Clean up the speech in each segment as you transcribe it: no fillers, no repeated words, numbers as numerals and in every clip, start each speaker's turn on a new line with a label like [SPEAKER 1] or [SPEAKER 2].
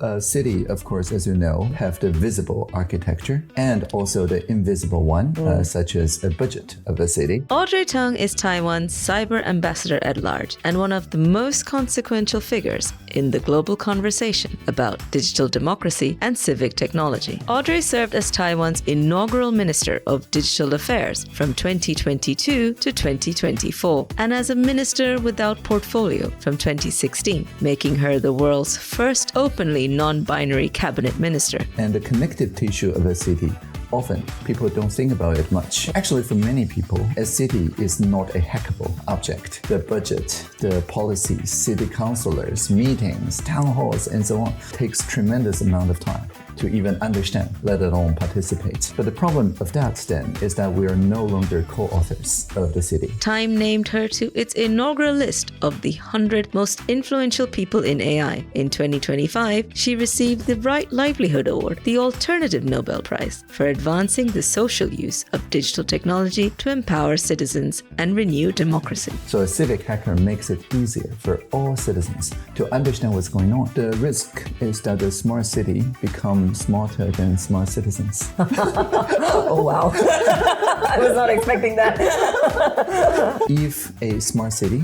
[SPEAKER 1] A city, of course, as you know, have the visible architecture and also the invisible one, such as a budget of a city.
[SPEAKER 2] Audrey Tang is Taiwan's cyber ambassador at large and one of the most consequential figures in the global conversation about digital democracy and civic technology. Audrey served as Taiwan's inaugural Minister of Digital Affairs from 2022 to 2024 and as a minister without portfolio from 2016, making her the world's first openly non-binary cabinet minister.
[SPEAKER 1] And the connective tissue of a city, often people don't think about it much. Actually, for many people, a city is not a hackable object. The budget, the policies, city councilors, meetings, town halls, and so on takes tremendous amount of time to even understand, let alone participate. But the problem of that then is that we are no longer co-authors of the city.
[SPEAKER 2] Time named her to its inaugural list of the 100 most influential people in AI. In 2025, she received the Right Livelihood Award, the alternative Nobel Prize, for advancing the social use of digital technology to empower citizens and renew democracy.
[SPEAKER 1] So a civic hacker makes it easier for all citizens to understand what's going on. The risk is that the smart city becomes smarter than smart citizens.
[SPEAKER 3] Oh, wow. I was not expecting that.
[SPEAKER 1] If a smart city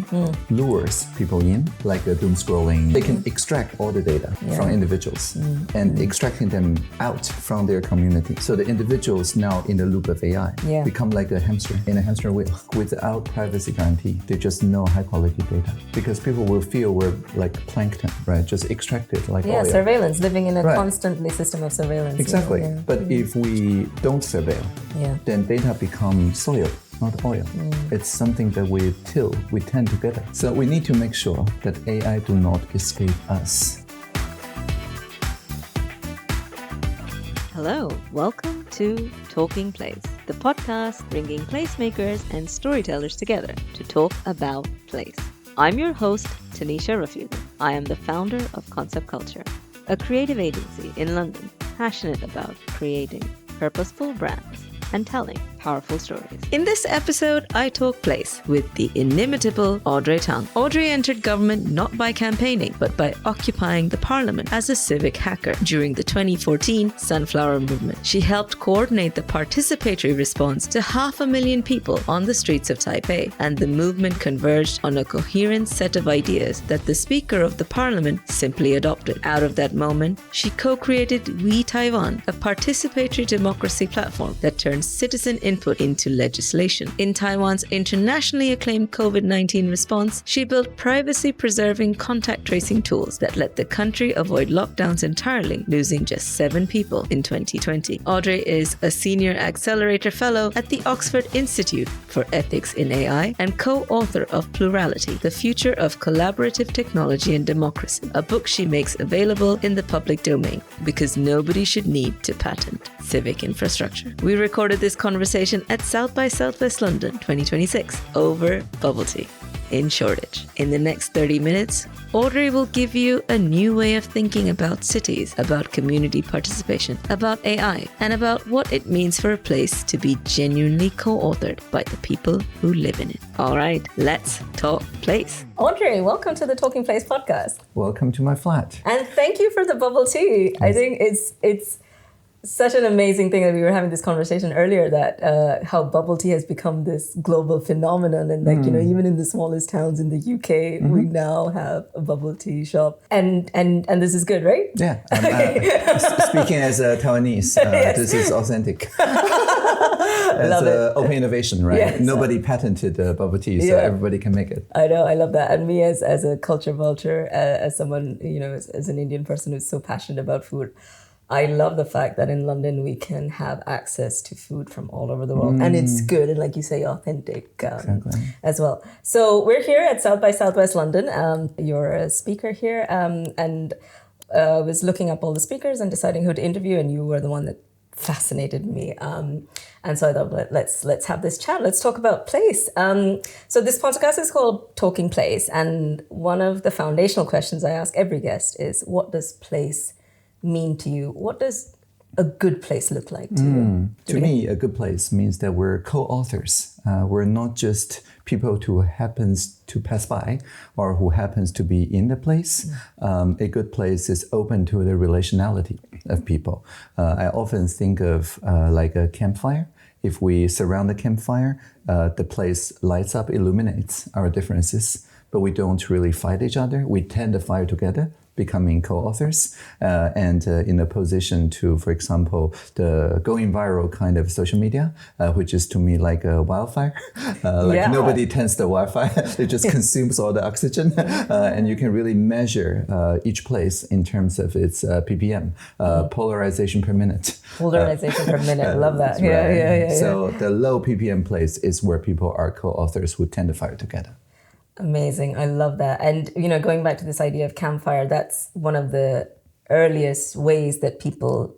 [SPEAKER 1] lures people in, like doom scrolling, they can extract all the data from individuals and extracting them out from their community. So the individuals now in the loop of AI become like a hamster in a hamster wheel without privacy guarantee. They just know high quality data because people will feel we're like plankton, right? Just extracted like oil.
[SPEAKER 3] Surveillance, living in a constantly system of surveillance.
[SPEAKER 1] Exactly. But if we don't surveil, then data becomes soil, not oil. It's something that we tend together. So we need to make sure that AI do not escape us.
[SPEAKER 2] Hello, welcome to Talking Place, the podcast bringing placemakers and storytellers together to talk about place. I'm your host, Tanisha Raffiuddin. I am the founder of Concept Culture, a creative agency in London passionate about creating purposeful brands and telling powerful stories. In this episode, I talk place with the inimitable Audrey Tang. Audrey entered government not by campaigning, but by occupying the parliament as a civic hacker during the 2014 Sunflower Movement. She helped coordinate the participatory response to 500,000 people on the streets of Taipei, and the movement converged on a coherent set of ideas that the Speaker of the Parliament simply adopted. Out of that moment, she co-created vTaiwan, a participatory democracy platform that turns citizen input into legislation. In Taiwan's internationally acclaimed COVID-19 response, she built privacy-preserving contact tracing tools that let the country avoid lockdowns entirely, losing just 7 people in 2020. Audrey is a senior accelerator fellow at the Oxford Institute for Ethics in AI and co-author of Plurality, The Future of Collaborative Technology and Democracy, a book she makes available in the public domain because nobody should need to patent civic infrastructure. We recorded this conversation at South by Southwest London 2026 over bubble tea in Shoreditch. In the next 30 minutes, Audrey will give you a new way of thinking about cities, about community participation, about AI, and about what it means for a place to be genuinely co-authored by the people who live in it. All right, let's talk place.
[SPEAKER 3] Audrey, welcome to the Talking Place podcast.
[SPEAKER 1] Welcome to my flat.
[SPEAKER 3] And thank you for the bubble tea. I think it's such an amazing thing that we were having this conversation earlier that how bubble tea has become this global phenomenon, and like even in the smallest towns in the UK we now have a bubble tea shop, and this is good, right?
[SPEAKER 1] Yeah, speaking as a Taiwanese, this is authentic. It's open innovation, right?
[SPEAKER 3] Yes.
[SPEAKER 1] Nobody patented bubble tea, so everybody can make it.
[SPEAKER 3] I know, I love that. And me as a culture vulture, as someone as an Indian person who's so passionate about food, I love the fact that in London we can have access to food from all over the world, and it's good and, like you say, authentic as well. So we're here at South by Southwest London. You're a speaker here, and was looking up all the speakers and deciding who to interview, and you were the one that fascinated me. And so I thought, let's have this chat. Let's talk about place. So this podcast is called Talking Place, and one of the foundational questions I ask every guest is, what does place mean to you? What does a good place look like to you?
[SPEAKER 1] To me, a good place means that we're co-authors. We're not just people who happens to pass by or who happens to be in the place. A good place is open to the relationality of people. I often think of like a campfire. If we surround the campfire, the place lights up, illuminates our differences, but we don't really fight each other. We tend to fire together, becoming co-authors, and in a position to, for example, the going viral kind of social media, which is to me like a wildfire. Nobody tends the wildfire, it just consumes all the oxygen, and you can really measure each place in terms of its ppm, polarization per minute.
[SPEAKER 3] Polarization per minute, love that.
[SPEAKER 1] Right. So the low ppm place is where people are co-authors who tend to fire together.
[SPEAKER 3] Amazing. I love that. And, going back to this idea of campfire, that's one of the earliest ways that people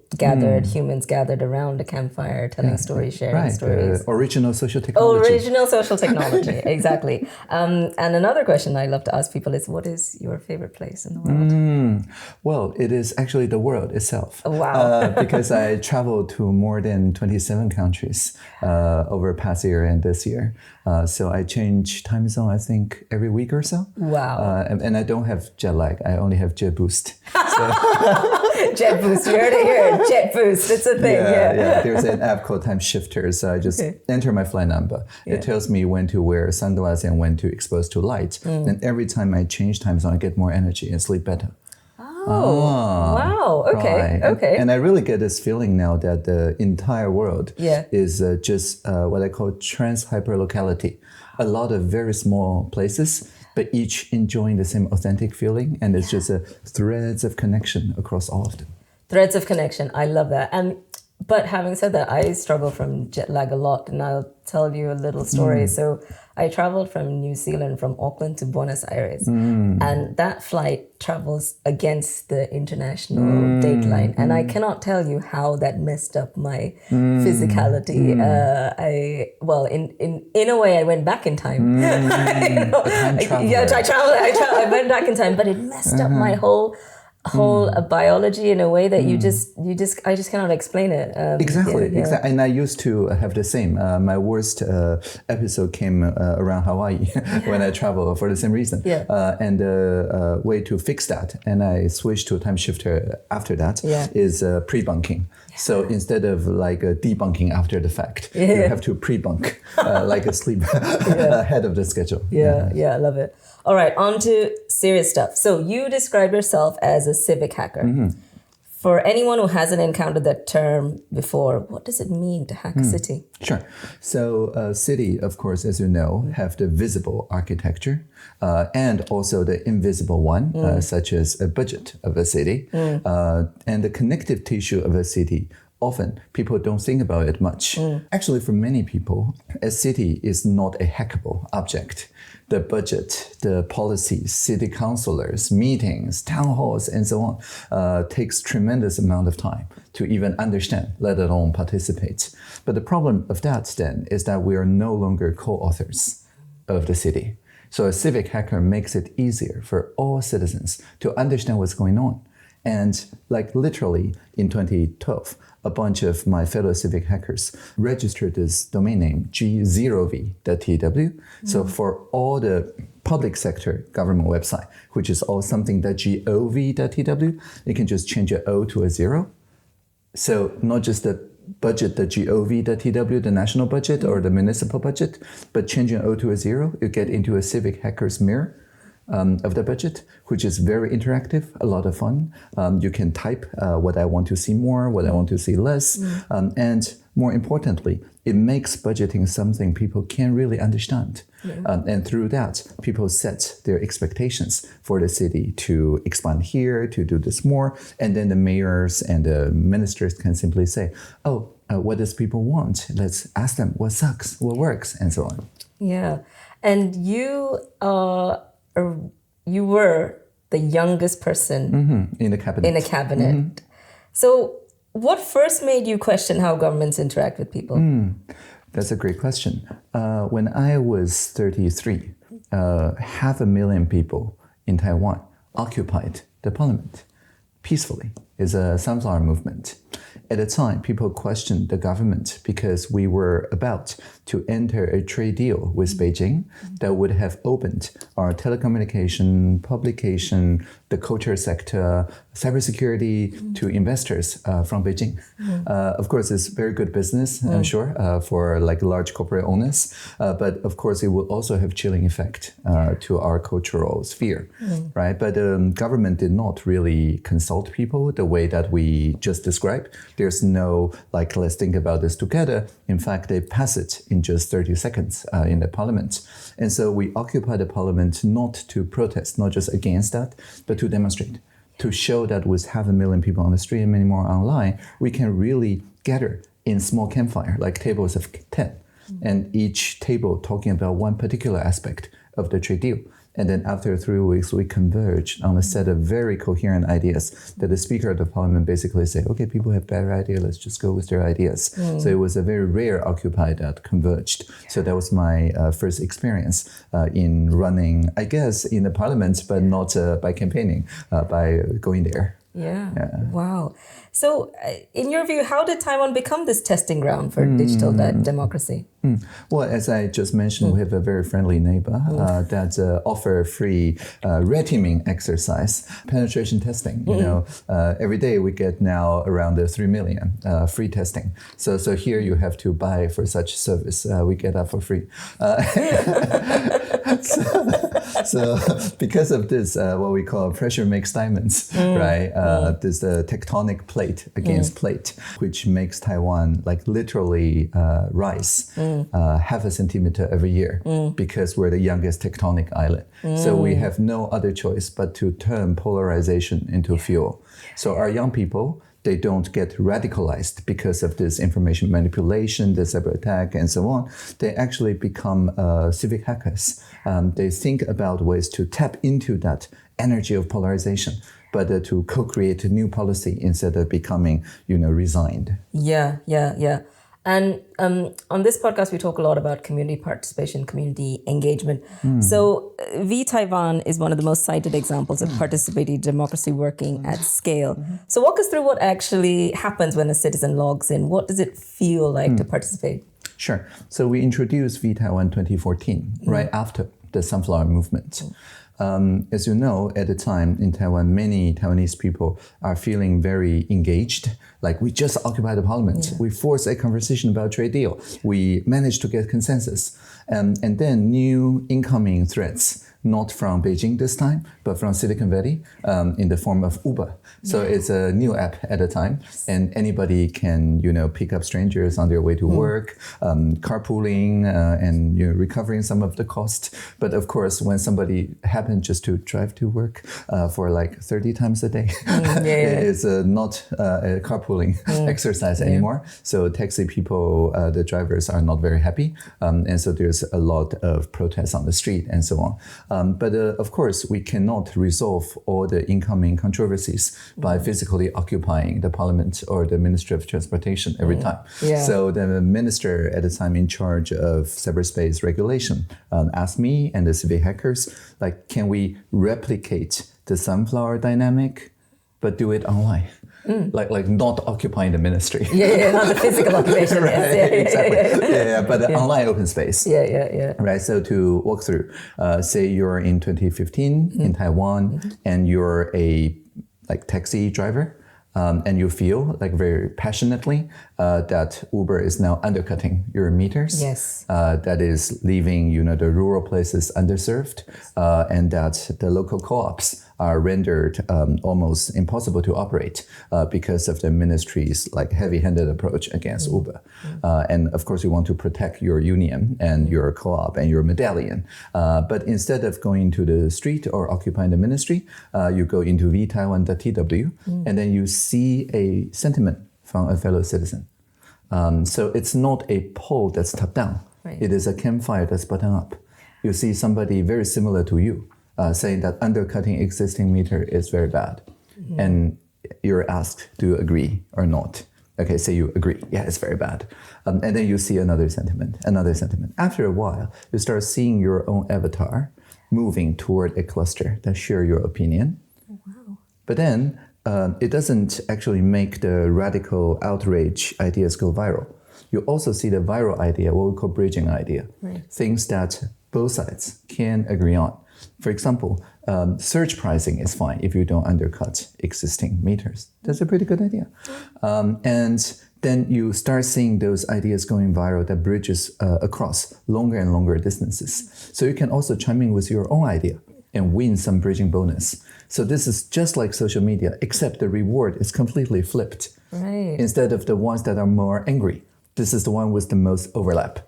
[SPEAKER 3] humans gathered around a campfire, telling stories, sharing stories.
[SPEAKER 1] Original social technology.
[SPEAKER 3] Original social technology, exactly. And another question I love to ask people is, what is your favorite place in the world?
[SPEAKER 1] Well, it is actually the world itself.
[SPEAKER 3] Wow.
[SPEAKER 1] Because I traveled to more than 27 countries over past year and this year. So I change time zone, I think, every week or so.
[SPEAKER 3] Wow.
[SPEAKER 1] And I don't have jet lag. I only have jet boost. So
[SPEAKER 3] Jet boost, you heard it here. Jet boost, it's a thing.
[SPEAKER 1] Yeah. There's an app called Time Shifter. So I just enter my flight number. It tells me when to wear sunglasses and when to expose to light. And every time I change time zone, I get more energy and sleep better.
[SPEAKER 3] Oh, wow. Okay,
[SPEAKER 1] right.
[SPEAKER 3] okay.
[SPEAKER 1] And I really get this feeling now that the entire world is just what I call trans-hyperlocality. A lot of very small places, but each enjoying the same authentic feeling. And it's just threads of connection across all of them.
[SPEAKER 3] Threads of connection. I love that. But having said that, I struggle from jet lag a lot, and I'll tell you a little story. So I traveled from New Zealand, from Auckland to Buenos Aires, and that flight travels against the international dateline. And I cannot tell you how that messed up my physicality. In a way, I went back in time.
[SPEAKER 1] I
[SPEAKER 3] went back in time, but it messed up my whole biology in a way that I just cannot explain it.
[SPEAKER 1] Exactly. And I used to have the same. My worst episode came around Hawaii when I traveled for the same reason. And the way to fix that, and I switched to a time shifter after that, is pre-bunking. So instead of like debunking after the fact, you have to pre-bunk, like a sleep ahead of the schedule.
[SPEAKER 3] Yeah, I love it. All right, on to serious stuff. So you describe yourself as a civic hacker. For anyone who hasn't encountered that term before, what does it mean to hack a city?
[SPEAKER 1] Sure. So city, of course, as you know, have the visible architecture and also the invisible one, such as a budget of a city and the connective tissue of a city. Often people don't think about it much. Actually, for many people, a city is not a hackable object. The budget, the policies, city councilors, meetings, town halls, and so on takes tremendous amount of time to even understand, let alone participate. But the problem of that then is that we are no longer co-authors of the city. So a civic hacker makes it easier for all citizens to understand what's going on. And like literally in 2012, a bunch of my fellow civic hackers registered this domain name G0v.tw. So for all the public sector government website, which is all something.gov.tw, you can just change an O to a 0. So not just the budget.gov.tw, the national budget or the municipal budget, but changing O to a 0, you get into a civic hacker's mirror of the budget, which is very interactive, a lot of fun. You can type what I want to see more, what I want to see less. And more importantly, it makes budgeting something people can really understand. And through that, people set their expectations for the city to expand here, to do this more. And then the mayors and the ministers can simply say, what does people want? Let's ask them what sucks, what works, and so on.
[SPEAKER 3] Yeah. And you were the youngest person
[SPEAKER 1] in the cabinet.
[SPEAKER 3] So what first made you question how governments interact with people?
[SPEAKER 1] That's a great question. When I was 33, 500,000 people in Taiwan occupied the parliament peacefully. It's a sunflower movement. at the time, people questioned the government because we were about to enter a trade deal with Beijing that would have opened our telecommunication, publication, the culture sector, cybersecurity to investors from Beijing. Of course, it's very good business, I'm sure, for like large corporate owners. But of course, it will also have chilling effect to our cultural sphere, right? But the government did not really consult people the way that we just described. There's no like, let's think about this together. In fact, they pass it in just 30 seconds in the parliament. And so we occupy the parliament not to protest, not just against that, but to demonstrate, to show that with 500,000 people on the street and many more online, we can really gather in small campfire, like tables of 10, and each table talking about one particular aspect of the trade deal. And then after 3 weeks, we converged on a set of very coherent ideas that the Speaker of the Parliament basically said, okay, people have better ideas, let's just go with their ideas. So it was a very rare Occupy that converged. So that was my first experience in running, I guess, in the Parliament, but not by campaigning, by going there.
[SPEAKER 3] Yeah. Wow. So in your view, how did Taiwan become this testing ground for digital democracy?
[SPEAKER 1] Well, as I just mentioned, we have a very friendly neighbor that offer free red teaming exercise, penetration testing. You know, every day we get now around 3 million free testing. So here you have to buy for such service. We get that for free. So because of this, what we call pressure makes diamonds, right? This tectonic plate against plate, which makes Taiwan like literally rise half a centimeter every year because we're the youngest tectonic island. So we have no other choice but to turn polarization into fuel. So our young people, they don't get radicalized because of this information manipulation, the cyber attack, and so on. They actually become civic hackers. They think about ways to tap into that energy of polarization, but to co-create a new policy instead of becoming, resigned.
[SPEAKER 3] Yeah. And on this podcast, we talk a lot about community participation, community engagement. So vTaiwan is one of the most cited examples of participatory democracy working at scale. So walk us through what actually happens when a citizen logs in. What does it feel like to participate?
[SPEAKER 1] Sure. So we introduced vTaiwan 2014, right after the Sunflower Movement. As you know, at the time in Taiwan, many Taiwanese people are feeling very engaged. Like, we just occupied the parliament. We forced a conversation about trade deal. We managed to get consensus. And then new incoming threats, not from Beijing this time, but from Silicon Valley in the form of Uber. So it's a new app at a time, and anybody can, pick up strangers on their way to work, carpooling, and recovering some of the cost. But of course, when somebody happened just to drive to work for like 30 times a day, it's not a carpooling exercise anymore. So taxi people, the drivers are not very happy, and so there's a lot of protests on the street and so on. But of course, we cannot resolve all the incoming controversies by physically occupying the parliament or the Ministry of Transportation every time. So the minister at the time in charge of cyberspace regulation asked me and the civic hackers, like, can we replicate the sunflower dynamic, but do it online? Like not occupying the ministry.
[SPEAKER 3] Not the physical occupation.
[SPEAKER 1] Right, exactly. But the online open space. Right, so to walk through, say you're in 2015 in Taiwan and you're a taxi driver, and you feel like very passionately that Uber is now undercutting your meters. That is leaving, the rural places underserved, and that the local co-ops are rendered almost impossible to operate because of the ministry's heavy-handed approach against Uber. And of course, you want to protect your union and your co-op and your medallion. But instead of going to the street or occupying the ministry, you go into vtaiwan.tw and then you see a sentiment from a fellow citizen. So it's not a poll that's top-down. It is a campfire that's bottom-up. You see somebody very similar to you saying that undercutting existing meter is very bad. And you're asked, do you agree or not? Okay, say you agree. Yeah, it's very bad. And then you see another sentiment. After a while, you start seeing your own avatar moving toward a cluster that share your opinion. But then it doesn't actually make the radical outrage ideas go viral. You also see the viral idea, what we call bridging idea, things that both sides can agree on. For example, surge pricing is fine if you don't undercut existing meters. That's a pretty good idea. And then you start seeing those ideas going viral that bridges across longer and longer distances. So you can also chime in with your own idea and win some bridging bonus. So this is just like social media, except the reward is completely flipped.
[SPEAKER 3] Right.
[SPEAKER 1] Instead of the ones that are more angry, this is the one with the most overlap.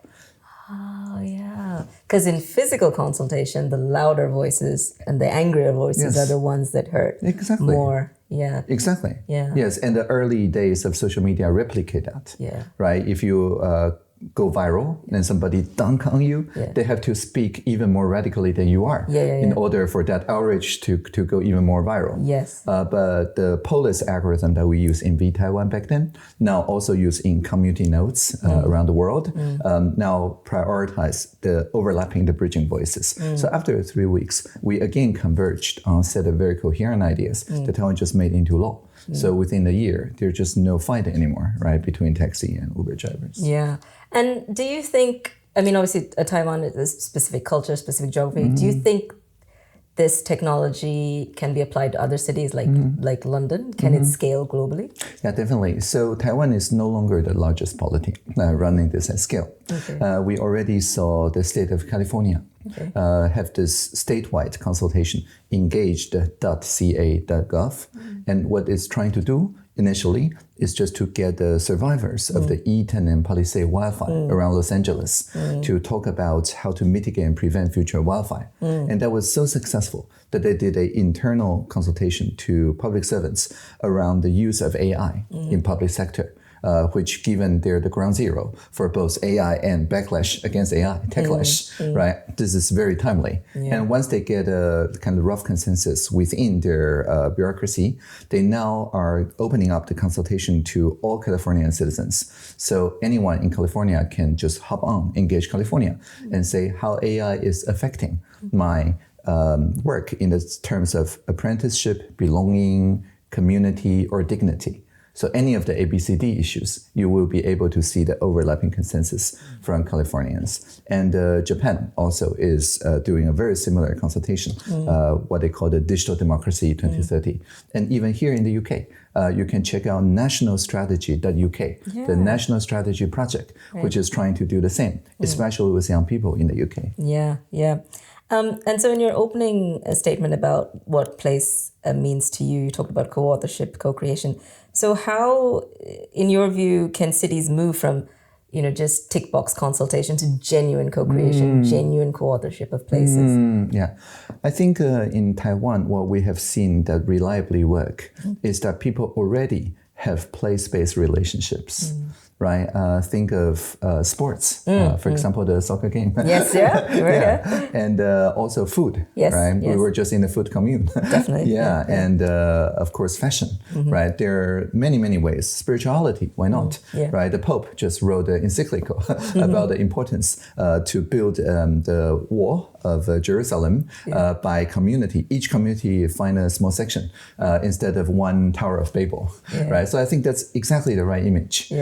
[SPEAKER 3] Oh, yeah. Because in physical consultation, the louder voices and the angrier voices are the ones that hurt more. Yeah.
[SPEAKER 1] Exactly.
[SPEAKER 3] Yeah.
[SPEAKER 1] Yes, and the early days of social media replicate that.
[SPEAKER 3] Yeah.
[SPEAKER 1] Right? If you go viral and somebody dunk on you, they have to speak even more radically than you are in order for that outrage to go even more viral.
[SPEAKER 3] Yes.
[SPEAKER 1] But the police algorithm that we use in vTaiwan back then, now also used in community nodes around the world, now prioritize the overlapping, the bridging voices. So after 3 weeks, we again converged on a set of very coherent ideas that Taiwan just made into law. So within a year, there's just no fight anymore, right, between taxi and Uber drivers.
[SPEAKER 3] Yeah. And do you think, I mean, obviously Taiwan is a specific culture, specific geography. Do you think this technology can be applied to other cities like London? Can it scale globally?
[SPEAKER 1] Yeah, definitely. So Taiwan is no longer the largest polity running this at scale. Okay. We already saw the state of California have this statewide consultation, engaged.ca.gov. And what it's trying to do initially is just to get the survivors of the Eaton and Palisades wildfire around Los Angeles to talk about how to mitigate and prevent future wildfire. And that was so successful that they did an internal consultation to public servants around the use of AI in public sector. Which given they're the ground zero for both AI and backlash against AI, techlash, right? This is very timely. And once they get a kind of rough consensus within their bureaucracy, they now are opening up the consultation to all Californian citizens. So anyone in California can just hop on Engage California and say how AI is affecting my work in the terms of apprenticeship, belonging, community, or dignity. So any of the ABCD issues, you will be able to see the overlapping consensus from Californians. And Japan also is doing a very similar consultation, what they call the Digital Democracy 2030. And even here in the UK, you can check out nationalstrategy.uk, the National Strategy Project, which is trying to do the same, especially with young people in the UK.
[SPEAKER 3] Yeah, yeah. And so in your opening statement about what place means to you, you talked about co-authorship, co-creation. So how, in your view, can cities move from, just tick box consultation to genuine co-creation, genuine co-authorship of places?
[SPEAKER 1] Yeah. I think in Taiwan, what we have seen that reliably work is that people already have place-based relationships. Right? Think of sports, for example, the soccer game.
[SPEAKER 3] Yes,
[SPEAKER 1] And also food,
[SPEAKER 3] yes,
[SPEAKER 1] right?
[SPEAKER 3] Yes.
[SPEAKER 1] We were just in the food commune.
[SPEAKER 3] Definitely.
[SPEAKER 1] And of course, fashion, right? There are many, many ways. Spirituality, why not? Right? The Pope just wrote an encyclical about the importance to build the wall of Jerusalem by community. Each community find a small section instead of one Tower of Babel, right? So I think that's exactly the right image.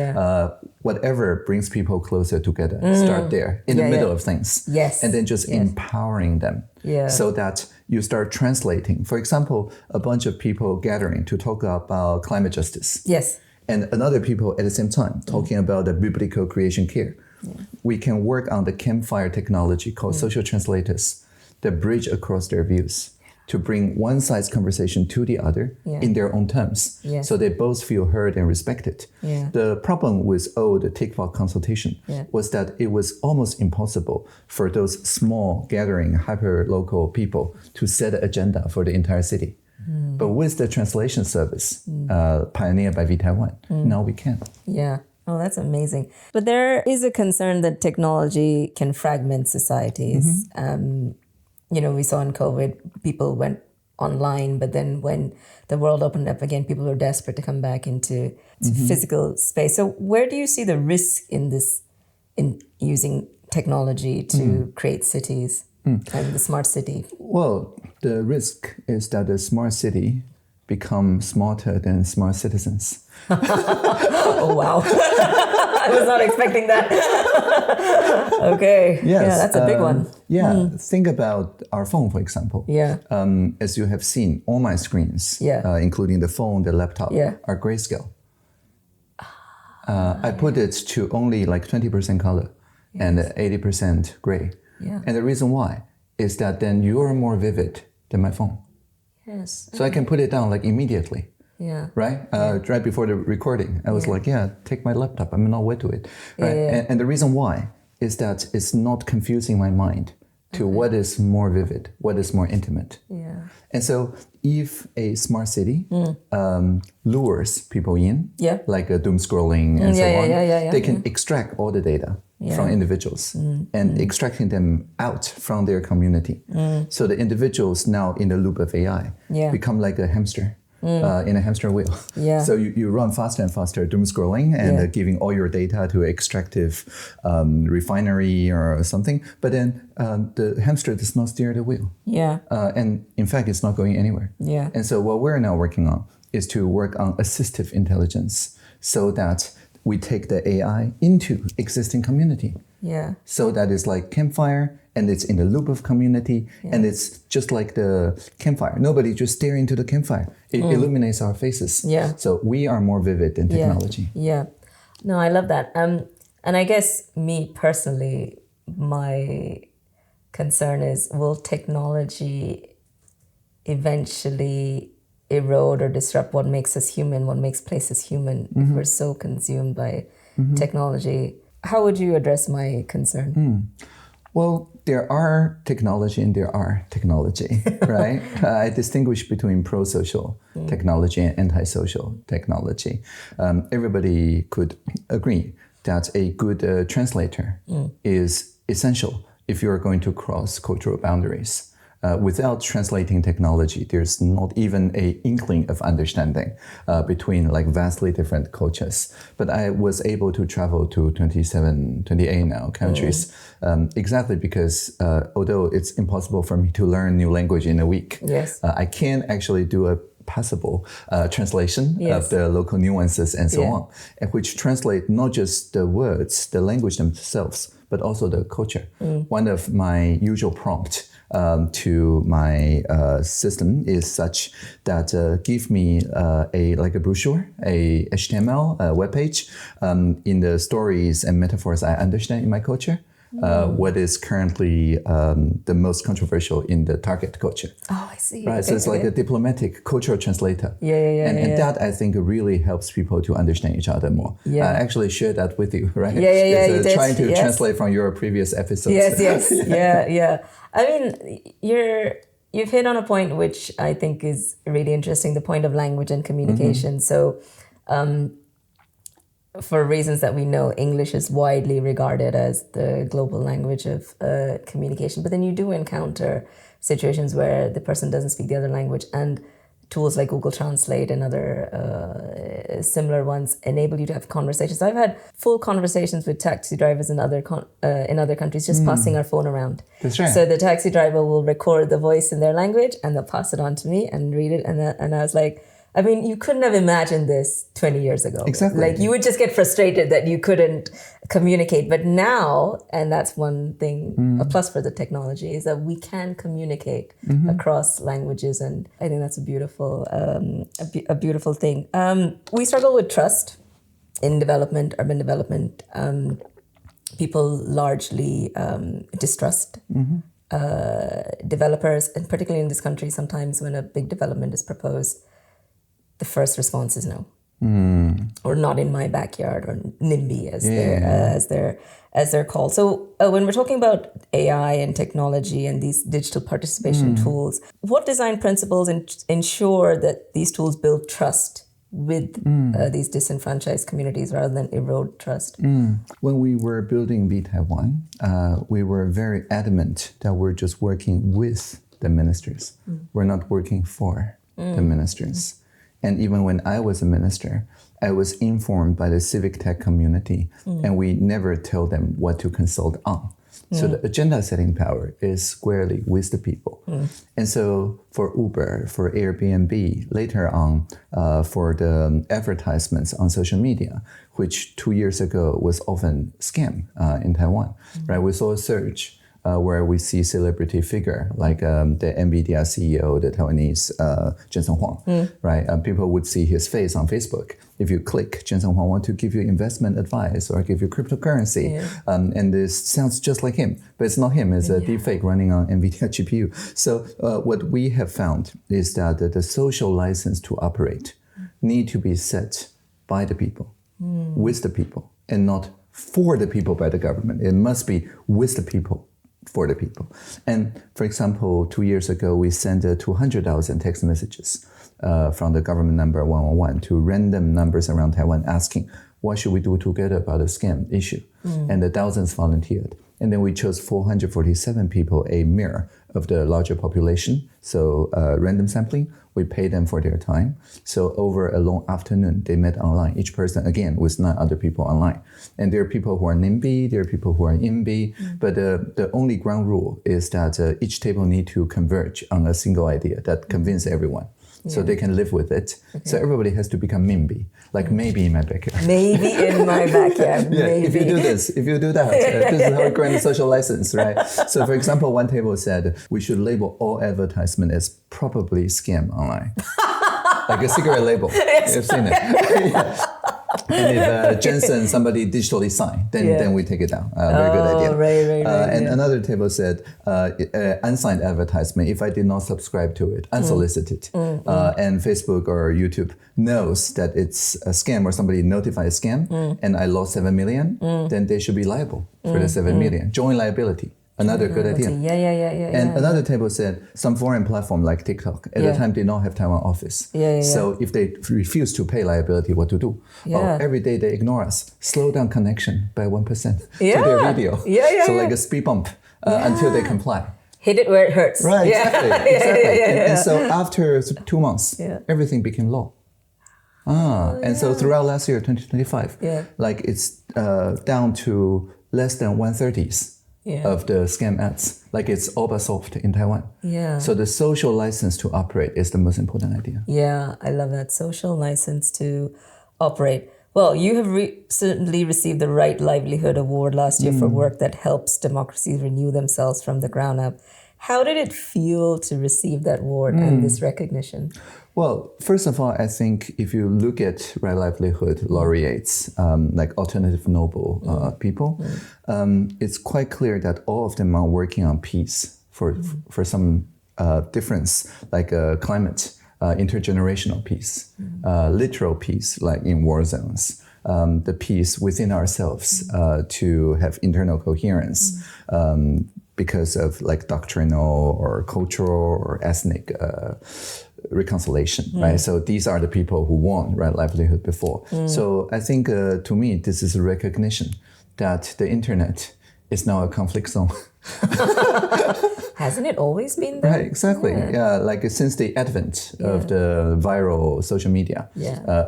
[SPEAKER 1] Whatever brings people closer together, start there in the middle of things.
[SPEAKER 3] Yes.
[SPEAKER 1] And then just empowering them so that you start translating. For example, a bunch of people gathering to talk about climate justice.
[SPEAKER 3] Yes.
[SPEAKER 1] And another people at the same time talking about the biblical creation care. We can work on the Campfire technology called social translators that bridge across their views to bring one side's conversation to the other in their own terms. So they both feel heard and respected. The problem with the tick box consultation was that it was almost impossible for those small gathering hyper-local people to set an agenda for the entire city. But with the translation service pioneered by vTaiwan, now we can.
[SPEAKER 3] Yeah. Oh, that's amazing. But there is a concern that technology can fragment societies. We saw in COVID, people went online, but then when the world opened up again, people were desperate to come back into physical space. So where do you see the risk in using technology to create cities and the smart city?
[SPEAKER 1] Well, the risk is that the smart city become smarter than smart citizens.
[SPEAKER 3] Oh, wow. I was not expecting that. Okay.
[SPEAKER 1] Yes,
[SPEAKER 3] yeah, that's a big one.
[SPEAKER 1] Yeah, think about our phone, for example.
[SPEAKER 3] Yeah.
[SPEAKER 1] As you have seen, all my screens, including the phone, the laptop, are grayscale. I put it to only like 20% color and 80% gray.
[SPEAKER 3] Yeah.
[SPEAKER 1] And the reason why is that then you're more vivid than my phone.
[SPEAKER 3] Yes.
[SPEAKER 1] So I can put it down like immediately.
[SPEAKER 3] Yeah.
[SPEAKER 1] Right? Right before the recording, I was like, take my laptop. I'm not wet to it. Right? And the reason why is that it's not confusing my mind to what is more vivid, what is more intimate.
[SPEAKER 3] Yeah.
[SPEAKER 1] And so if a smart city lures people in, like doom scrolling and so on, they can extract all the data from individuals and extracting them out from their community. So the individuals now in the loop of AI become like a hamster. In a hamster wheel. Yeah. So you run faster and faster doom scrolling and giving all your data to extractive refinery or something. But then the hamster does not steer the wheel. Yeah. And in fact, it's not going anywhere. Yeah. And so what we're now working on is to work on assistive intelligence so that we take the AI into existing community. Yeah. So that is like Campfire, and it's in the loop of community, and it's just like the Campfire. Nobody just stare into the Campfire. It illuminates our faces. Yeah. So we are more vivid than technology.
[SPEAKER 3] Yeah. No, I love that. And I guess me personally, my concern is, will technology eventually erode or disrupt what makes us human, what makes places human, if we're so consumed by technology? How would you address my concern?
[SPEAKER 1] Well, there are technology and there are technology, right? I distinguish between pro-social technology and anti-social technology. Everybody could agree that a good translator is essential if you're going to cross cultural boundaries. Without translating technology, there's not even an inkling of understanding between like vastly different cultures. But I was able to travel to 28 now countries exactly because although it's impossible for me to learn new language in a week, I can actually do a passable translation of the local nuances and so on, and which translate not just the words, the language themselves, but also the culture. One of my usual prompts to my system is such that give me a brochure, a HTML web page in the stories and metaphors I understand in my culture. What is currently the most controversial in the target culture.
[SPEAKER 3] Oh, I see.
[SPEAKER 1] Right, so it's like a diplomatic cultural translator. And that I think really helps people to understand each other more. I actually share that with you, right? It's trying to translate from your previous episodes.
[SPEAKER 3] I mean, you've hit on a point which I think is really interesting, the point of language and communication. So for reasons that we know, English is widely regarded as the global language of communication. But then you do encounter situations where the person doesn't speak the other language, and tools like Google Translate and other similar ones enable you to have conversations. I've had full conversations with taxi drivers in other countries, just passing our phone around.
[SPEAKER 1] That's right.
[SPEAKER 3] So the taxi driver will record the voice in their language and they'll pass it on to me and read it. And I was like, I mean, you couldn't have imagined this 20 years ago.
[SPEAKER 1] Exactly.
[SPEAKER 3] Like, you would just get frustrated that you couldn't communicate. But now, and that's one thing, a plus for the technology, is that we can communicate across languages. And I think that's a beautiful thing. We struggle with trust in development, urban development. People largely distrust developers, and particularly in this country, sometimes when a big development is proposed, the first response is no, or not in my backyard, or NIMBY as they're called. So when we're talking about AI and technology and these digital participation tools, what design principles ensure that these tools build trust with these disenfranchised communities rather than erode trust?
[SPEAKER 1] When we were building vTaiwan, we were very adamant that we're just working with the ministers. We're not working for the ministers. And even when I was a minister, I was informed by the civic tech community, and we never tell them what to consult on. So the agenda setting power is squarely with the people. And so for Uber, for Airbnb, later on for the advertisements on social media, which 2 years ago was often scam in Taiwan, right? We saw a surge where we see celebrity figure like the NVIDIA CEO, the Taiwanese Jensen Huang, right? People would see his face on Facebook. If you click, Jensen Huang want to give you investment advice or give you cryptocurrency. And this sounds just like him, but it's not him. It's a deep fake running on NVIDIA GPU. So what we have found is that the social license to operate need to be set by the people, with the people, and not for the people by the government. It must be with the people, for the people. And for example, 2 years ago, we sent 200,000 text messages from the government number 111 to random numbers around Taiwan asking, what should we do together about the scam issue? And the thousands volunteered. And then we chose 447 people, a mirror of the larger population. So random sampling, we pay them for their time. So over a long afternoon, they met online, each person, again, with 9 other people online. And there are people who are NIMBY, there are people who are NIMBY, but the only ground rule is that each table need to converge on a single idea that convince everyone. So they can live with it. Okay. So everybody has to become NIMBY, like maybe in my backyard.
[SPEAKER 3] Maybe in my backyard.
[SPEAKER 1] Yeah,
[SPEAKER 3] maybe.
[SPEAKER 1] if you do this, if you do that, this is how we grant a social license, right? So for example, one table said we should label all advertisement as probably scam online. Like a cigarette label. You've seen it. And if Jensen, somebody digitally signed, then we take it down. Very good idea.
[SPEAKER 3] Right.
[SPEAKER 1] And another table said, unsigned advertisement, if I did not subscribe to it, unsolicited, and Facebook or YouTube knows that it's a scam or somebody notified a scam, and I lost 7 million, then they should be liable for the 7 million. Joint liability. Another good idea.
[SPEAKER 3] Yeah.
[SPEAKER 1] And another table said some foreign platform like TikTok at the time did not have Taiwan office. So if they refuse to pay liability, what to do? Every day they ignore us. Slow down connection by 1% to their video. So like a speed bump until they comply.
[SPEAKER 3] Hit it where it hurts.
[SPEAKER 1] Right, exactly. And so after 2 months, everything became law. And so throughout last year, 2025, like it's down to less than 1/30 of the scam ads. Like it's all but solved in Taiwan. So the social license to operate is the most important idea.
[SPEAKER 3] Yeah, I love that. Social license to operate. Well, you have recently received the Right Livelihood Award last year for work that helps democracies renew themselves from the ground up. How did it feel to receive that award and this recognition?
[SPEAKER 1] Well, first of all, I think if you look at Right Livelihood laureates, like alternative noble people, it's quite clear that all of them are working on peace for some difference, like climate, intergenerational peace, literal peace, like in war zones, the peace within ourselves to have internal coherence because of like doctrinal or cultural or ethnic reconciliation, right? So these are the people who won Right Livelihood before. So I think to me, this is a recognition that the internet is now a conflict zone.
[SPEAKER 3] Hasn't it always been there?
[SPEAKER 1] Right, exactly. Yeah, like since the advent of the viral social media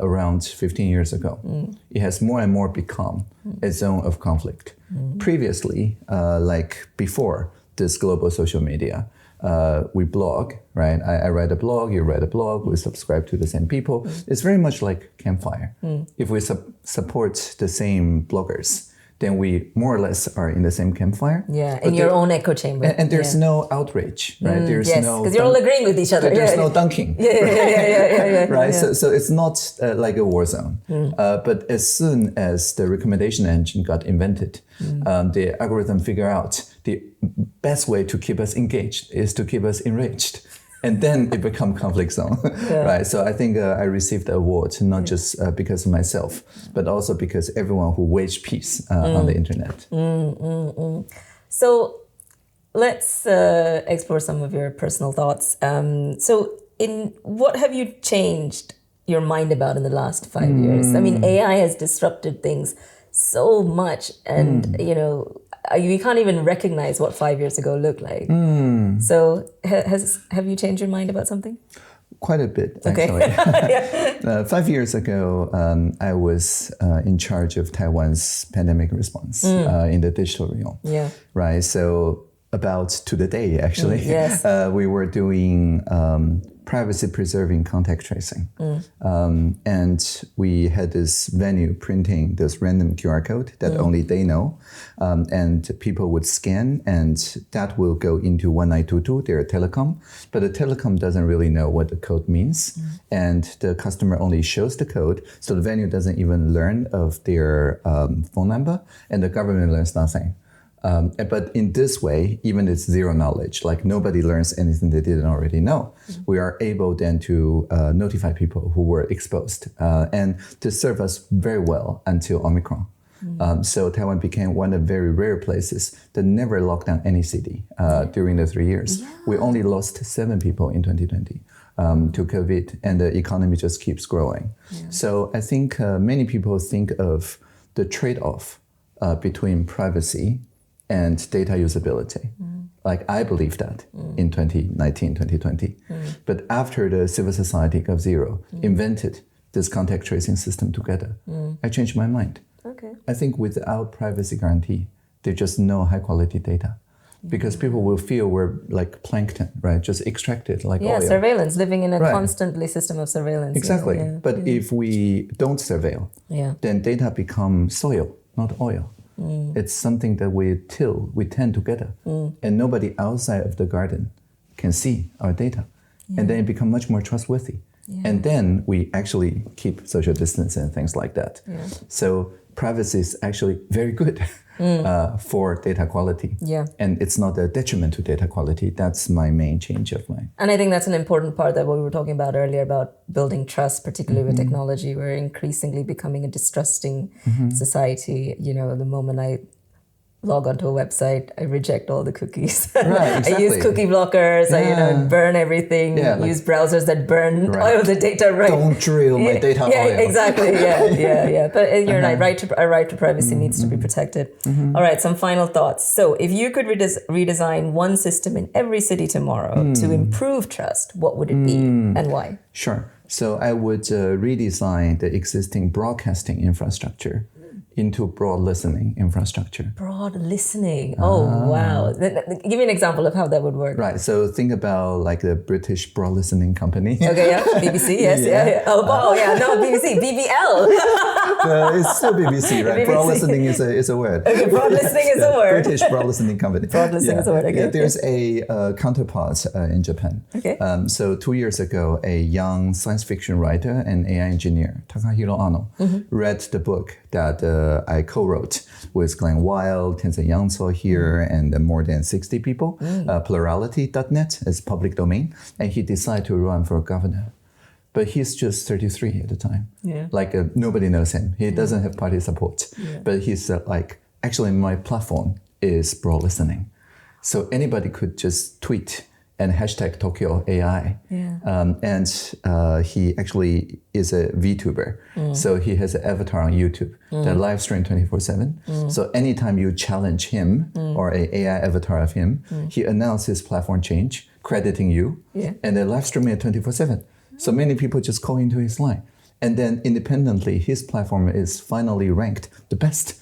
[SPEAKER 1] around 15 years ago, it has more and more become a zone of conflict. Previously, like before this global social media, we blog, right? I write a blog, you write a blog, we subscribe to the same people. It's very much like Campfire. If we support the same bloggers, then we more or less are in the same campfire.
[SPEAKER 3] In your own echo chamber.
[SPEAKER 1] And there's no outrage, right? There's no
[SPEAKER 3] because you're all agreeing with each other.
[SPEAKER 1] There's no dunking. Right? So it's not like a war zone. But as soon as the recommendation engine got invented, the algorithm figured out the best way to keep us engaged is to keep us enraged. And then it become conflict zone, right? So I think I received the award not just because of myself, but also because everyone who waged peace on the internet.
[SPEAKER 3] So let's explore some of your personal thoughts. So what have you changed your mind about in the last 5 years? I mean, AI has disrupted things so much, and we can't even recognize what 5 years ago looked like. So have you changed your mind about something?
[SPEAKER 1] quite a bit, actually.
[SPEAKER 3] Okay.
[SPEAKER 1] 5 years ago, I was in charge of Taiwan's pandemic response in the digital realm.
[SPEAKER 3] Yeah.
[SPEAKER 1] Right. So about to the day, actually,
[SPEAKER 3] yes.
[SPEAKER 1] We were doing privacy-preserving contact tracing. And we had this venue printing this random QR code that only they know. And people would scan, and that will go into 1922, their telecom. But the telecom doesn't really know what the code means. And the customer only shows the code. So the venue doesn't even learn of their phone number, and the government learns nothing. But in this way, even it's zero knowledge, like nobody learns anything they didn't already know. We are able then to notify people who were exposed and to serve us very well until Omicron. So Taiwan became one of very rare places that never locked down any city during the 3 years. Yeah. We only lost 7 people in 2020 to COVID, and the economy just keeps growing. Yeah. So I think many people think of the trade-off between privacy and data usability. Like I believe that in 2019, 2020. But after the civil society Gov Zero invented this contact tracing system together, I changed my mind.
[SPEAKER 3] Okay.
[SPEAKER 1] I think without privacy guarantee, there's just no high quality data. Because people will feel we're like plankton, right? Just extracted like oil.
[SPEAKER 3] Surveillance, living in a constantly system of surveillance.
[SPEAKER 1] Exactly. Yeah. But if we don't surveil, then data become soil, not oil. It's something that we tend together. And nobody outside of the garden can see our data. And then it becomes much more trustworthy. And then we actually keep social distance and things like that. So privacy is actually very good for data quality. And it's not a detriment to data quality. That's my main change of mine.
[SPEAKER 3] And I think that's an important part that what we were talking about earlier about building trust, particularly with technology. We're increasingly becoming a distrusting society. You know, the moment I log onto a website, I reject all the cookies.
[SPEAKER 1] Right, exactly.
[SPEAKER 3] I use cookie blockers. I burn everything. Use browsers that burn all of the data. Right.
[SPEAKER 1] Don't drill my data oil.
[SPEAKER 3] Exactly. But you're right. Our right to privacy needs to be protected. All right. Some final thoughts. So, if you could redesign one system in every city tomorrow to improve trust, what would it be and why?
[SPEAKER 1] Sure. So I would redesign the existing broadcasting infrastructure into broad listening infrastructure.
[SPEAKER 3] Broad listening. Oh, wow. Give me an example of how that would work.
[SPEAKER 1] Right. So think about like the British Broad Listening Company.
[SPEAKER 3] Okay, yeah. BBC, yes. Oh, no, BBC. BBL.
[SPEAKER 1] It's still BBC, right? BBC. Broad listening is a word.
[SPEAKER 3] Okay, broad listening is a word.
[SPEAKER 1] British Broad Listening Company.
[SPEAKER 3] Broad listening is a word, okay.
[SPEAKER 1] Yeah, there's a counterpart in Japan.
[SPEAKER 3] Okay.
[SPEAKER 1] So 2 years ago, a young science fiction writer and AI engineer, Takahiro Ano, read the book that I co-wrote with Glenn Wild, Tenzin Yangso here, and more than 60 people. Plurality.net is public domain. And he decided to run for governor. But he's just 33 at the time. Like nobody knows him. He doesn't have party support. But he's actually my platform is broad listening. So anybody could just tweet and hashtag Tokyo AI. And he actually is a VTuber. So he has an avatar on YouTube that live stream 24/7. So anytime you challenge him or an AI avatar of him, he announces his platform change, crediting you, and then live streaming it 24/7. So many people just call into his line. And then independently, his platform is finally ranked the best,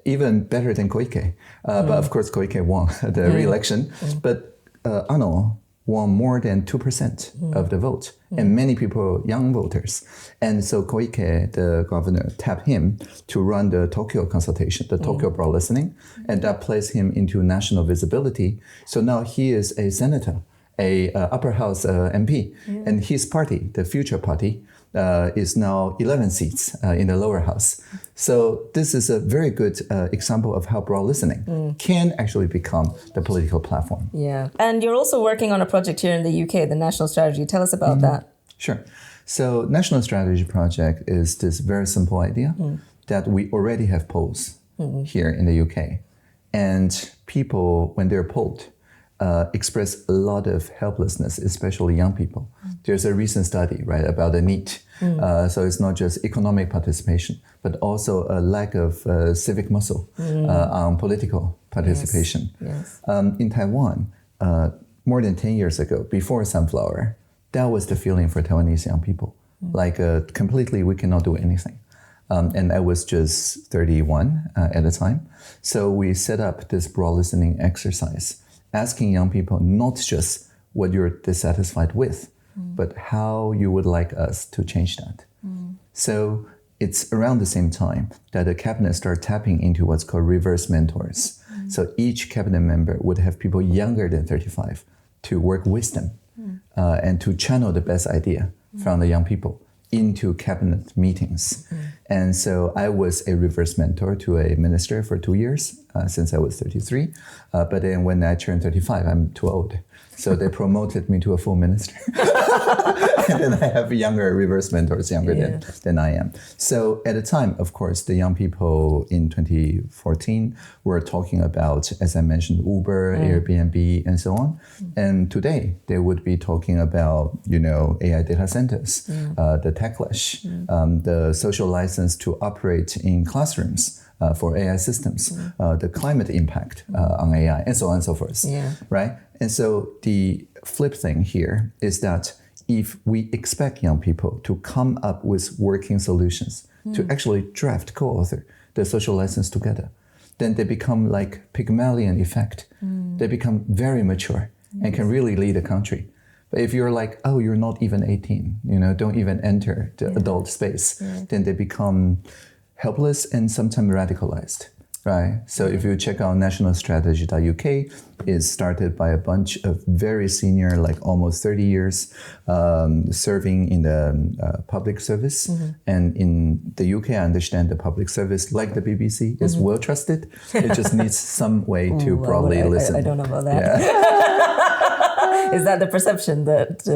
[SPEAKER 1] even better than Koike. But of course, Koike won the re-election. But Ano won more than 2% of the vote, and many people, young voters. And so Koike, the governor, tapped him to run the Tokyo consultation, the Tokyo Broad Listening, and that placed him into national visibility. So now he is a senator, a upper house MP, and his party, the Future Party, is now 11 seats in the lower house. So this is a very good example of how broad listening can actually become the political platform.
[SPEAKER 3] Yeah. And you're also working on a project here in the UK, the National Strategy. Tell us about that.
[SPEAKER 1] Sure. So National Strategy Project is this very simple idea that we already have polls here in the UK. And people, when they're polled, express a lot of helplessness, especially young people. There's a recent study, right, about the NEET. So it's not just economic participation, but also a lack of civic muscle on political participation. In Taiwan, more than 10 years ago, before Sunflower, That was the feeling for Taiwanese young people. Like completely, we cannot do anything. And I was just 31 at the time. So we set up this broad listening exercise, asking young people not just what you're dissatisfied with, but how you would like us to change that. So it's around the same time that the cabinet started tapping into what's called reverse mentors. So each cabinet member would have people younger than 35 to work with them and to channel the best idea from the young people into cabinet meetings. And so I was a reverse mentor to a minister for 2 years since I was 33. But then when I turned 35, I'm too old. So they promoted me to a full minister. And then I have younger reverse mentors, younger than I am. So at the time, of course, the young people in 2014 were talking about, as I mentioned, Uber, Airbnb, and so on. And today, they would be talking about, AI data centers, the techlash, the social license to operate in classrooms for AI systems, the climate impact on AI, and so on and so forth, right? And so the flip thing here is that if we expect young people to come up with working solutions, to actually draft, co-author the social license together, then they become like Pygmalion effect. They become very mature and can really lead a country. But if you're like, oh, you're not even 18, don't even enter the adult space, then they become helpless and sometimes radicalized. Right. So if you check out nationalstrategy.uk, it's started by a bunch of very senior, like almost 30 years, serving in the public service. And in the UK, I understand the public service, like the BBC, is well trusted. It just needs some way to broadly listen.
[SPEAKER 3] I don't know about that. Yeah. Is that the perception that...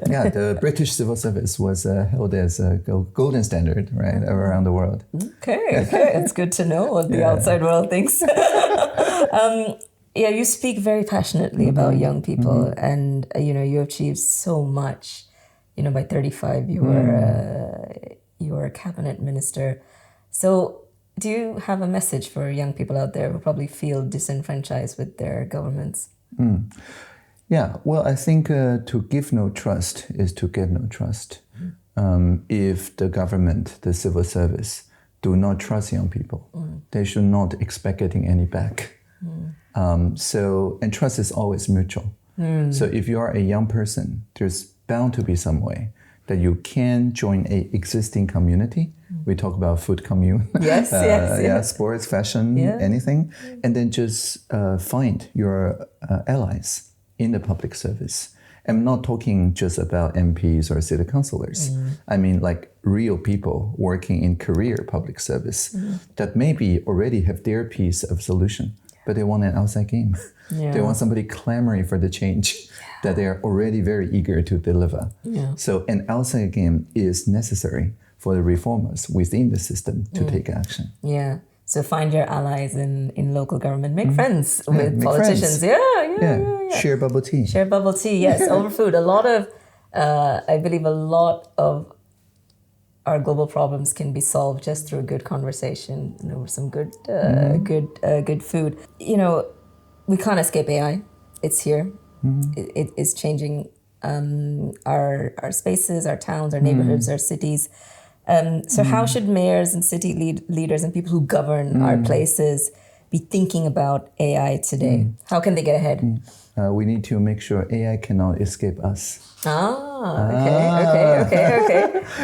[SPEAKER 1] Yeah, the British civil service was held as a golden standard, right, around the world.
[SPEAKER 3] Okay. It's good to know what the outside world thinks. You speak very passionately about young people, and, you achieved so much. By 35, you were a cabinet minister. So do you have a message for young people out there who probably feel disenfranchised with their governments?
[SPEAKER 1] Yeah, well, I think to give no trust is to get no trust. If the government, the civil service, do not trust young people, they should not expect getting any back. And trust is always mutual. So if you are a young person, there's bound to be some way that you can join a existing community. We talk about food commune.
[SPEAKER 3] Yes.
[SPEAKER 1] Yeah, sports, fashion, anything. And then just find your allies in the public service. I'm not talking just about MPs or city councillors. I mean like real people working in career public service that maybe already have their piece of solution, but they want an outside game. They want somebody clamoring for the change that they are already very eager to deliver. So an outside game is necessary for the reformers within the system to take action.
[SPEAKER 3] So find your allies in local government. Make friends with politicians.
[SPEAKER 1] Friends. Share bubble tea.
[SPEAKER 3] Share bubble tea, yes, over food. I believe a lot of our global problems can be solved just through a good conversation, over some good food. We can't escape AI. It's here. It is changing our spaces, our towns, our neighborhoods, our cities. So how should mayors and city leaders and people who govern our places be thinking about AI today? How can they get ahead?
[SPEAKER 1] We need to make sure AI cannot escape us.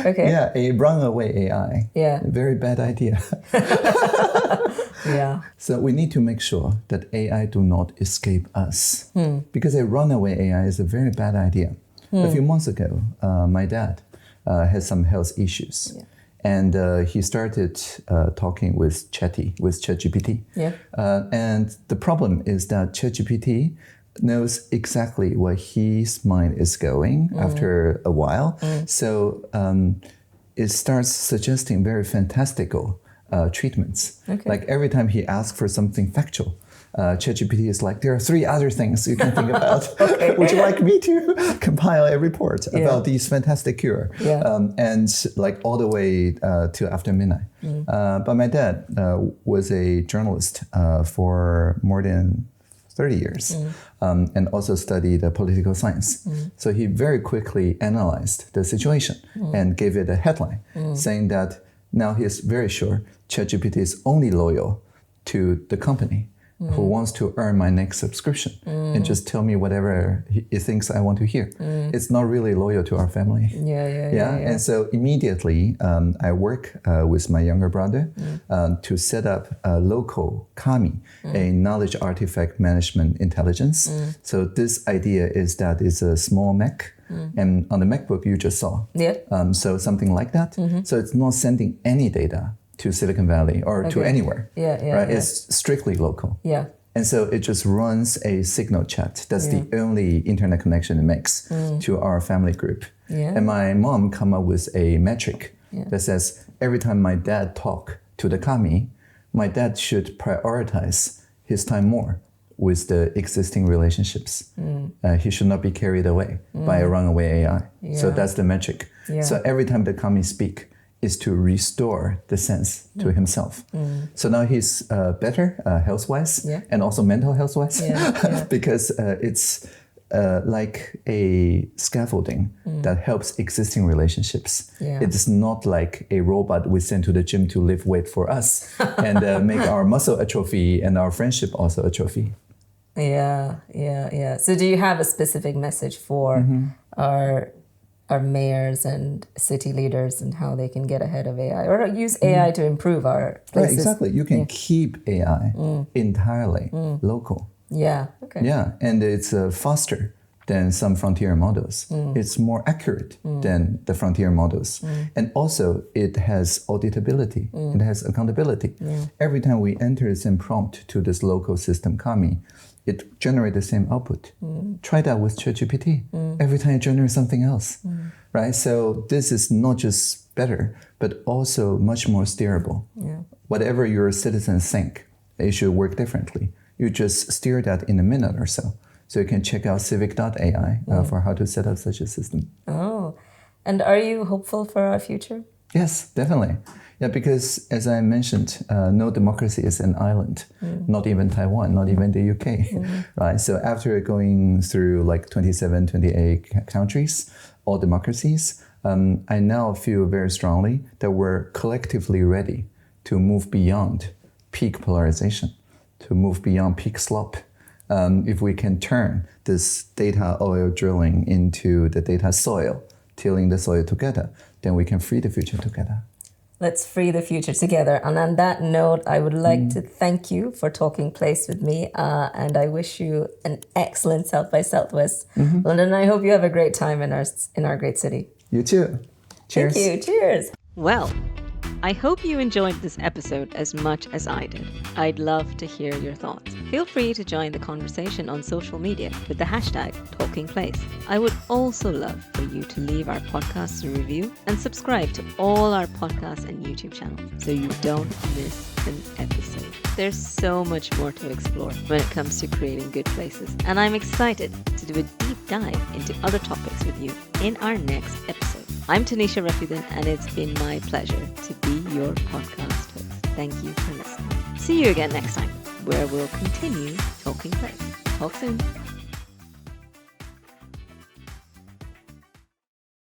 [SPEAKER 3] Okay.
[SPEAKER 1] Yeah, a runaway AI. Very bad idea. So we need to make sure that AI do not escape us. Because a runaway AI is a very bad idea. A few months ago, my dad had some health issues. And he started talking with ChatGPT. And the problem is that ChatGPT knows exactly where his mind is going after a while. So it starts suggesting very fantastical treatments. Like every time he asks for something factual, ChatGPT is like, there are 3 other things you can think about. Would you like me to compile a report about these fantastic cure? And like all the way till after midnight. But my dad was a journalist for more than 30 years, and also studied political science. So he very quickly analyzed the situation and gave it a headline saying that now he is very sure ChatGPT is only loyal to the company who wants to earn my next subscription and just tell me whatever he thinks I want to hear. It's not really loyal to our family.
[SPEAKER 3] Yeah.
[SPEAKER 1] And so immediately I work with my younger brother to set up a local KAMI, a knowledge artifact management intelligence. So this idea is that it's a small Mac. And on the MacBook you just saw. So something like that. So it's not sending any data to Silicon Valley or to anywhere. Right? It's strictly local. And so it just runs a signal chat. That's the only internet connection it makes to our family group. And my mom come up with a metric that says every time my dad talk to the KAMI, my dad should prioritize his time more with the existing relationships. He should not be carried away by a runaway AI. So that's the metric. So every time the KAMI speak, is to restore the sense to himself. So now he's better health-wise and also mental health-wise because it's like a scaffolding that helps existing relationships. It is not like a robot we send to the gym to lift weight for us and make our muscle atrophy and our friendship also atrophy.
[SPEAKER 3] So do you have a specific message for our mayors and city leaders and how they can get ahead of AI or use AI to improve our places?
[SPEAKER 1] Right, exactly. You can keep AI entirely local. And it's faster than some frontier models. It's more accurate than the frontier models. And also it has auditability. It has accountability. Every time we enter the same prompt to this local system KAMI, it generates the same output. Try that with ChatGPT. Every time it generates something else, right? So this is not just better, but also much more steerable. Whatever your citizens think, it should work differently. You just steer that in a minute or so. So you can check out civic.ai for how to set up such a system.
[SPEAKER 3] And are you hopeful for our future?
[SPEAKER 1] Yes, definitely. Yeah, because as I mentioned, no democracy is an island, not even Taiwan, not even the UK, right? So after going through like 27, 28 countries, all democracies, I now feel very strongly that we're collectively ready to move beyond peak polarization, to move beyond peak slope. If we can turn this data oil drilling into the data soil, tilling the soil together, then we can free the future together.
[SPEAKER 3] Let's free the future together. And on that note, I would like to thank you for talking place with me. And I wish you an excellent South by Southwest London. I hope you have a great time in our great city.
[SPEAKER 1] You too. Cheers.
[SPEAKER 3] Thank you. Cheers.
[SPEAKER 2] Well, I hope you enjoyed this episode as much as I did. I'd love to hear your thoughts. Feel free to join the conversation on social media with the hashtag #TalkingPlace. I would also love for you to leave our podcast a review and subscribe to all our podcasts and YouTube channels so you don't miss an episode. There's so much more to explore when it comes to creating good places, and I'm excited to do a deep dive into other topics with you in our next episode. I'm Tanisha Raffiuddin, and it's been my pleasure to be your podcast host. Thank you for listening. See you again next time, where we'll continue talking place. Talk soon.